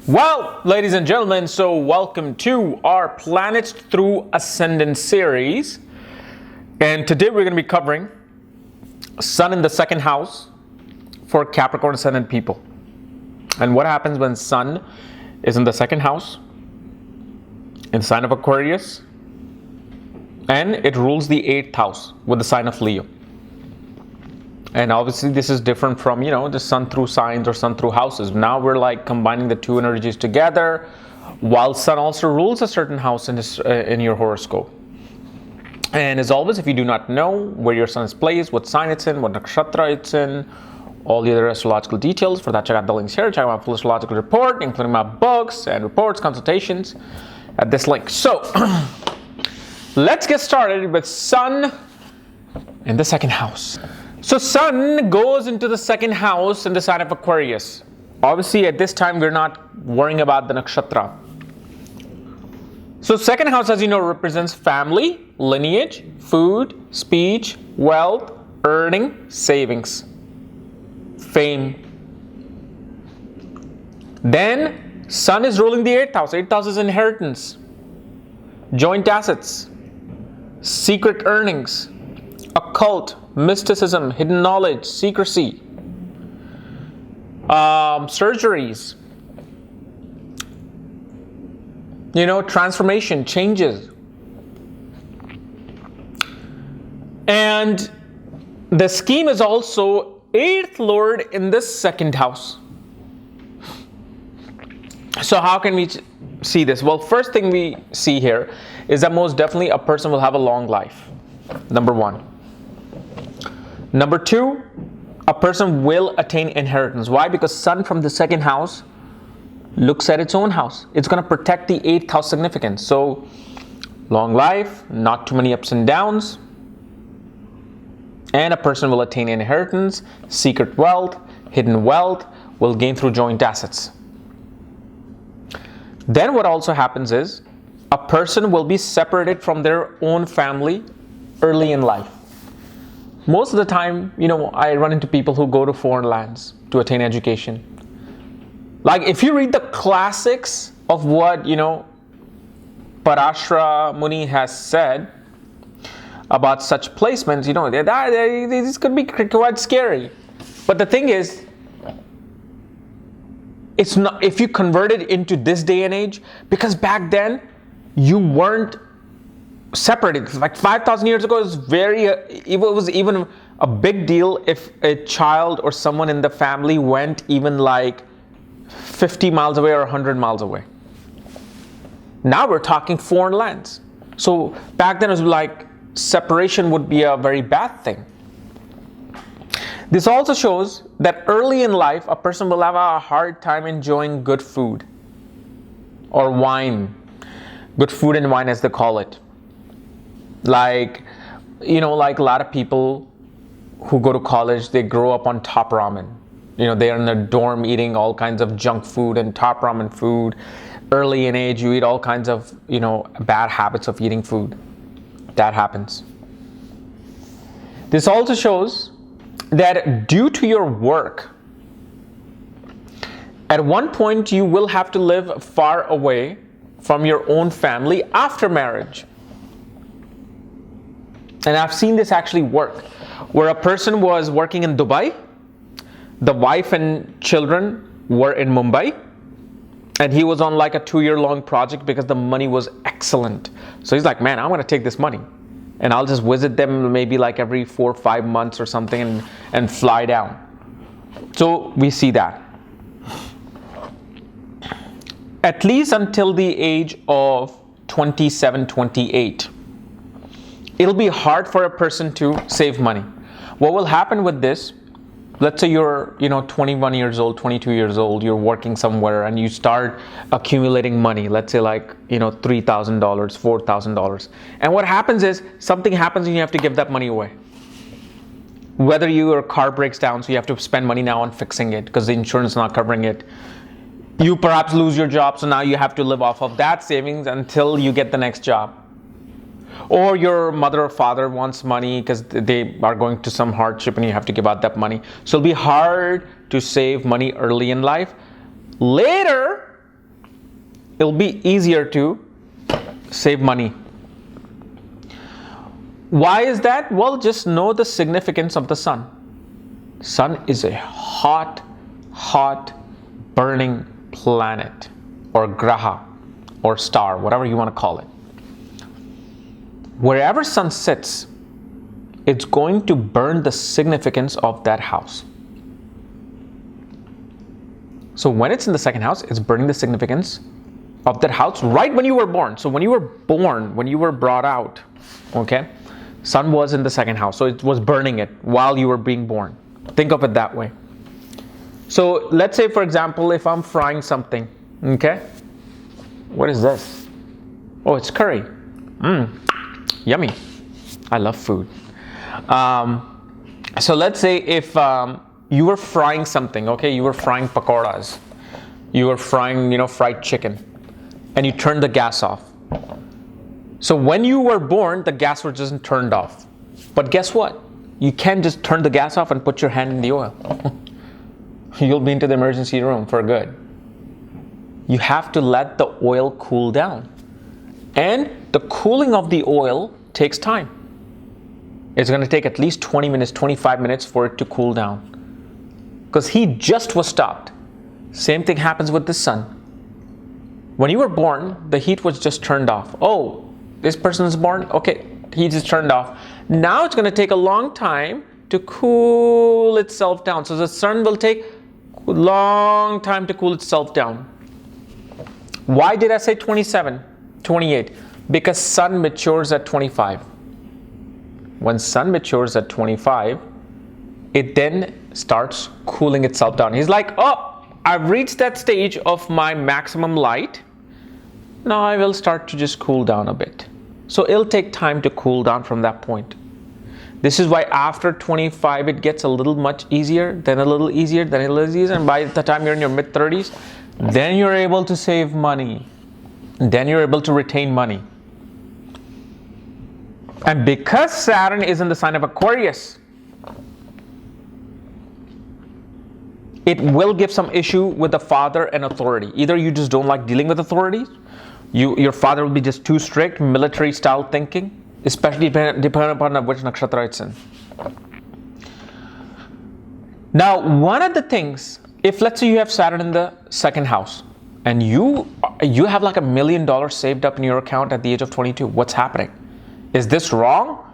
Well, ladies and gentlemen, so welcome to our Planets Through Ascendant series. And today we're going to be covering Sun in the second house for Capricorn ascendant people. And what happens when Sun is in the second house in the sign of Aquarius, and it rules the 8th house with the sign of Leo. And obviously this is different from, the Sun through signs or Sun through houses. Now we're like combining the two energies together, while Sun also rules a certain house in your horoscope. And as always, if you do not know where your Sun is placed, what sign it's in, what nakshatra it's in, all the other astrological details, for that check out the links here. Check out my full astrological report, including my books and reports, consultations at this link. So let's get started with Sun in the second house. So Sun goes into the second house in the sign of Aquarius. Obviously at this time we're not worrying about the nakshatra. So second house, as you know, represents family, lineage, food, speech, wealth, earning, savings, fame. Then Sun is ruling the 8th house. 8th house is inheritance, joint assets, secret earnings, occult, mysticism, hidden knowledge, secrecy, surgeries, transformation, changes. And the scheme is also 8th lord in this second house. So how can we see this? Well, first thing we see here is that most definitely a person will have a long life. Number one. Number two, a person will attain inheritance. Why? Because Sun from the second house looks at its own house. It's going to protect the 8th house significance. So long life, not too many ups and downs, and a person will attain inheritance, secret wealth, hidden wealth, will gain through joint assets. Then what also happens is a person will be separated from their own family early in life. Most of the time, I run into people who go to foreign lands to attain education. Like if you read the classics of what, Parashara Muni has said about such placements, this could be quite scary. But the thing is, it's not, if you convert it into this day and age, because back then you weren't separated. Like 5,000 years ago, it was even a big deal if a child or someone in the family went even like 50 miles away or 100 miles away. Now we're talking foreign lands. So back then it was like separation would be a very bad thing. This also shows that early in life a person will have a hard time enjoying good food or wine. Good food and wine, as they call it. Like a lot of people who go to college, they grow up on top ramen. They're in their dorm eating all kinds of junk food and top ramen food. Early in age, you eat all kinds of, bad habits of eating food. That happens. This also shows that due to your work, at one point you will have to live far away from your own family after marriage. And I've seen this actually work, where a person was working in Dubai, the wife and children were in Mumbai, and he was on like a 2-year-long project because the money was excellent. So he's like, man, I'm going to take this money and I'll just visit them maybe like every 4 or 5 months or something and fly down. So we see that. At least until the age of 27, 28. It'll be hard for a person to save money. What will happen with this, let's say you're 21 years old, 22 years old, you're working somewhere and you start accumulating money, let's say like $3,000, $4,000. And what happens is something happens and you have to give that money away. Whether your car breaks down, so you have to spend money now on fixing it because the insurance is not covering it. You perhaps lose your job, so now you have to live off of that savings until you get the next job. Or your mother or father wants money because they are going to some hardship and you have to give out that money. So it'll be hard to save money early in life. Later, it'll be easier to save money. Why is that? Well, just know the significance of the sun. Sun is a hot, burning planet, or graha, or star, whatever you want to call it. Wherever sun sits, it's going to burn the significance of that house. So when it's in the second house, it's burning the significance of that house right when you were born. So when you were born, when you were brought out, okay, sun was in the second house. So it was burning it while you were being born. Think of it that way. So let's say, for example, if I'm frying something, okay, what is this? Oh, it's curry. Yummy. I love food. So let's say if you were frying something, okay, you were frying pakoras, you were frying, fried chicken, and you turned the gas off. So when you were born, the gas was just turned off. But guess what? You can't just turn the gas off and put your hand in the oil. You'll be into the emergency room for good. You have to let the oil cool down. And the cooling of the oil takes time. It's going to take at least 20 minutes, 25 minutes for it to cool down. Because heat just was stopped. Same thing happens with the sun. When you were born, the heat was just turned off. Oh, this person is born? Okay, heat is turned off. Now it's going to take a long time to cool itself down. So the sun will take a long time to cool itself down. Why did I say 27, 28? Because sun matures at 25. When sun matures at 25, it then starts cooling itself down. He's like, oh, I've reached that stage of my maximum light. Now I will start to just cool down a bit. So it'll take time to cool down from that point. This is why after 25, it gets a little much easier, then a little easier, then a little easier. And by the time you're in your mid-30s, then you're able to save money. Then you're able to retain money. And because Saturn is in the sign of Aquarius, it will give some issue with the father and authority. Either you just don't like dealing with authorities, your father will be just too strict, military style thinking, especially depending upon which nakshatra it's in. Now, one of the things, if let's say you have Saturn in the second house, and you have like $1 million saved up in your account at the age of 22, what's happening? Is this wrong?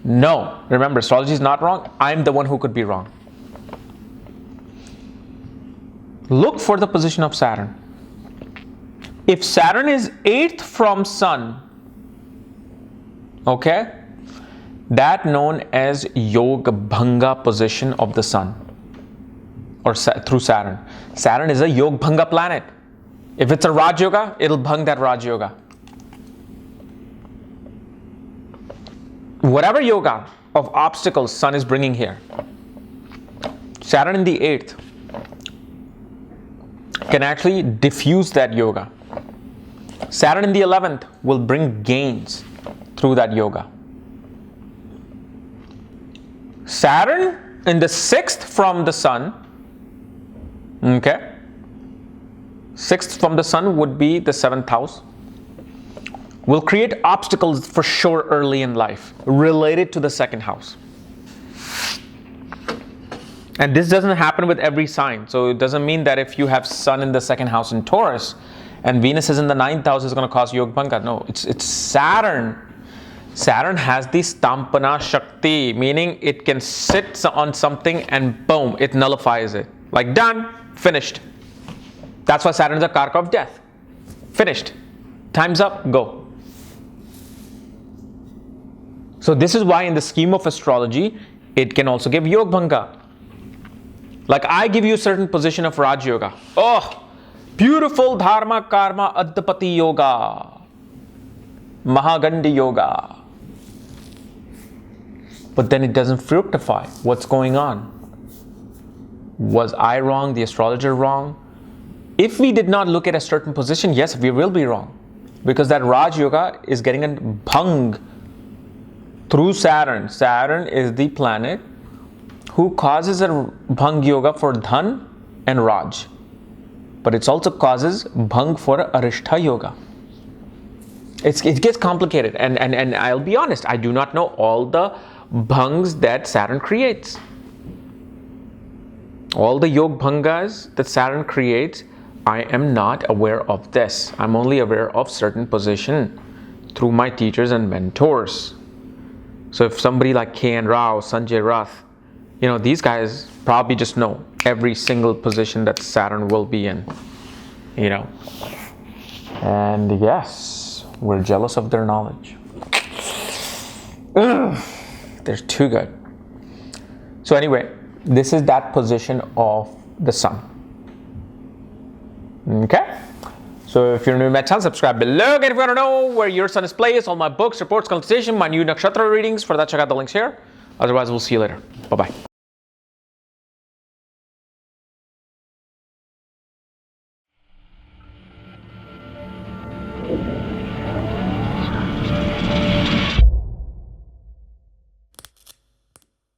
No. Remember, astrology is not wrong. I'm the one who could be wrong. Look for the position of Saturn. If Saturn is 8th from Sun, okay, that known as Yoga Bhanga position of the Sun, or through Saturn. Saturn is a Yoga Bhanga planet. If it's a Raj Yoga, it'll bhang that Raj Yoga. Whatever yoga of obstacles Sun is bringing here, Saturn in the 8th can actually diffuse that yoga. Saturn in the 11th will bring gains through that yoga. Saturn in the 6th from the Sun, okay, 6th from the Sun would be the 7th house, will create obstacles for sure early in life related to the second house. And this doesn't happen with every sign. So it doesn't mean that if you have Sun in the second house in Taurus and Venus is in the 9th house, it's going to cause Yoga Bhanga. No, it's Saturn. Saturn has the Stampana Shakti, meaning it can sit on something and boom, it nullifies it. Like done, finished. That's why Saturn is a Karka of death. Finished. Time's up, go. So this is why in the scheme of astrology, it can also give Yoga Bhanga. Like I give you a certain position of Raj Yoga. Oh, beautiful Dharma Karma Adhipati Yoga. Mahagandhi Yoga. But then it doesn't fructify. What's going on? Was I wrong? The astrologer wrong? If we did not look at a certain position, yes, we will be wrong. Because that Raj Yoga is getting a bhang through Saturn. Saturn is the planet who causes a bhang yoga for Dhan and Raj. but it also causes bhang for Arishtha Yoga. It gets complicated, and I'll be honest, I do not know all the bhangs that Saturn creates. All the yog bhangas that Saturn creates, I am not aware of this. I'm only aware of certain position through my teachers and mentors. So if somebody like K.N. Rao, Sanjay Rath, these guys probably just know every single position that Saturn will be in, And yes, we're jealous of their knowledge. Ugh, they're too good. So anyway, this is that position of the sun. Okay? So if you're new to my channel, subscribe below. And if you want to know where your sun is placed, all my books, reports, consultation, my new nakshatra readings, for that check out the links here. Otherwise, we'll see you later. Bye-bye.